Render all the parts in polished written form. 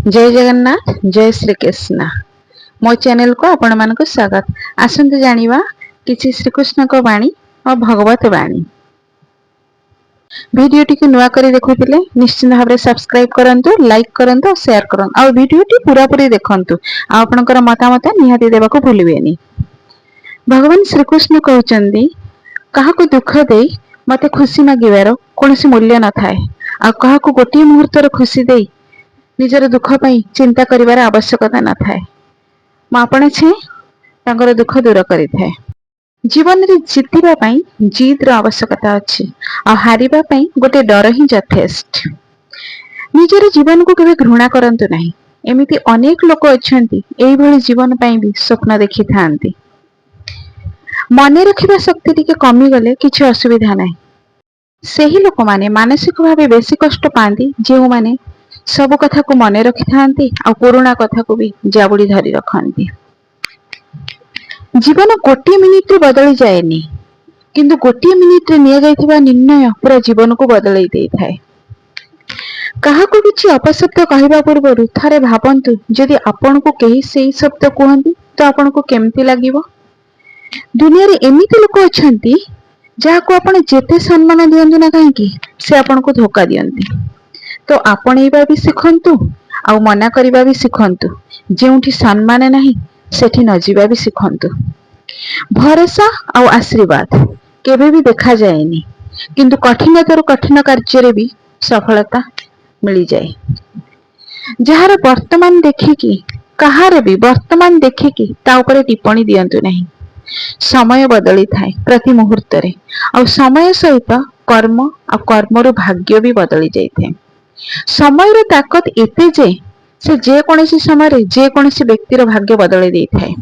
जय जगन्नाथ जय श्री कृष्ण मो चैनल को आपण मानक स्वागत। आसंतु जानिबा किछि श्री कृष्ण को वाणी और भगवत वाणी। वीडियो टी नुआ करी देखुतिले निश्चित भाव सब्सक्राइब करंतु, लाइक करंतु और शेयर करंतु और वीडियो टी पूरा पूरी देखंतु। आपनकर मतामत निहाती देबाको भूलिबेनी। भगवान श्री कृष्ण कहउचंदी काहाको दुख देई मते खुशी मागिबार कोनोसी मूल्य न थाए आ काहाको गोटी मुहूर्तर खुशी देई निजर दुख पई चिंता करिवार आवश्यकता न थाए। मापण छे तांकर दुख दूर करि थाए। जीवन रे जितिबा पई जीत रो आवश्यकता अछि आ हारिबा पई गोटे डर ही यथेष्ट। निजर जीवन को केबे घृणा करंतु नाही। एमिति अनेक लोक अछंती एई भली जीवन पई भी स्वप्न देखि थांती। मने रखिबा शक्ति टिके कमी गले किछि असुविधा नाही। सेही लोक माने मानसिक भावे बेसी कष्ट पांती जेउ माने सब कथा को मने रखि थांती आ पुराना कथा को भी जाबुड़ी धरी रखंती। जीवन गोटे मिनिट रे बदली जाएनी, किंतु गोटे मिनिट रे निया जायथिबा निर्णय पूरा जीवन को बदलाई देई थाए। काहाको किछि अपशब्द कहबा पूर्वरु थारे भाबंतु जदि आपन को केही सेही शब्द कहंती तो आपन को केमती लागिवो। दुनिया रे एमिति लोक अछंती जाहाको आपण जेते सम्मान दियंतु ना काहेकि से आपन को धोखा दियंती। तो आपणेबा भी सिखंतु आ मना करिबा भी सिखंतु। जेउठी सम्मान नाही सेठी न जीवा भी सिखंतु। भरोसा आ आशीर्वाद केबे भी देखा जाएनी, किंतु कठिनतर कठिन कार्य रे भी सफलता मिली जाए। जहार वर्तमान देखिकी कहार भी वर्तमान देखिकी ता ऊपर टिप्पणी दियंतु नाही। समय बदली थाए प्रति मुहूर्त रे आ समय सहित कर्म आ कर्मर भाग्य भी बदली जाइथे। समय ताकत एते जे कोनोसी समय जे कोनोसी व्यक्तिर भाग्य बदली देई थाए।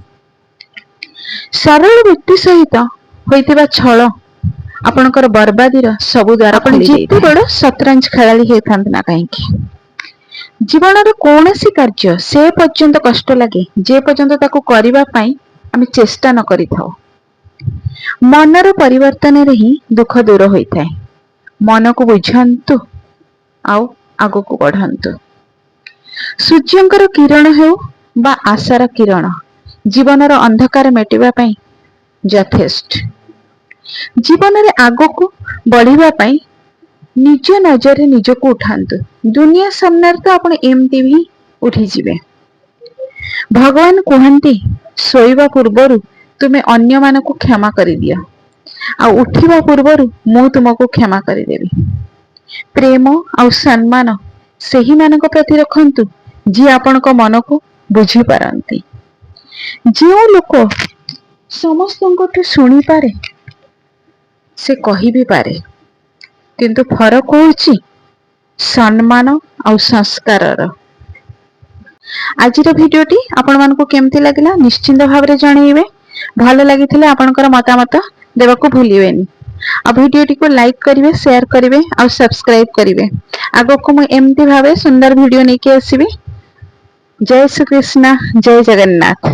सरल व्यक्ति सहित होइतिबा छळ आपनकर बर्बादीर सब द्वार खोली देई थाए। बड़ शतरंज खेलाड़ी हेथांत ना काहेकि जीवन रे कोनोसी कार्य से पर्यंत कष्ट लागे जे पर्यंत ताको करिबा पई आमे चेष्टा न करि थाओ। मनर परिवर्तन रे ही दुख दूर होई थाए। मन को बुझंतु आउ आगो को बढ़ंतु। सूर्यंकर किरण हेउ बा आशार किरण जीवनर अंधकार मेटिबा पई यथेष्ट। जीवन रे आगो को बढ़िबा पई निज नजर निज को उठांतु। दुनिया सामने तो आपण एमती भी उठी जिवे। भगवान कहंती सोइबा पूर्वरु तुमे अन्य मान को क्षमा करि दियो आ उठिबा पूर्वरु मु तुमको क्षमा करि देबी। प्रेम आ सम्मान सेही मानक प्रति रखंतु जी आपण को मन को बुझी पारंती। जो लोक समस्त को सुनी पारे से कहि भी पारे, किंतु फरक होउची सम्मान आ संस्कारर। आजिर भिडियोटी आपण मानको केमती लागिला निश्चिंत भाव रे जणैबे। भलो लागिथिले आपनकर मतामत देबाको भूलिबेनी। आ भिडियोटी को लाइक करिवे, शेयर करिवे और सब्सक्राइब करिवे। आगो को मु एमती भावे सुंदर वीडियो नेके आसीबे। जय श्री कृष्ण जय जगन्नाथ।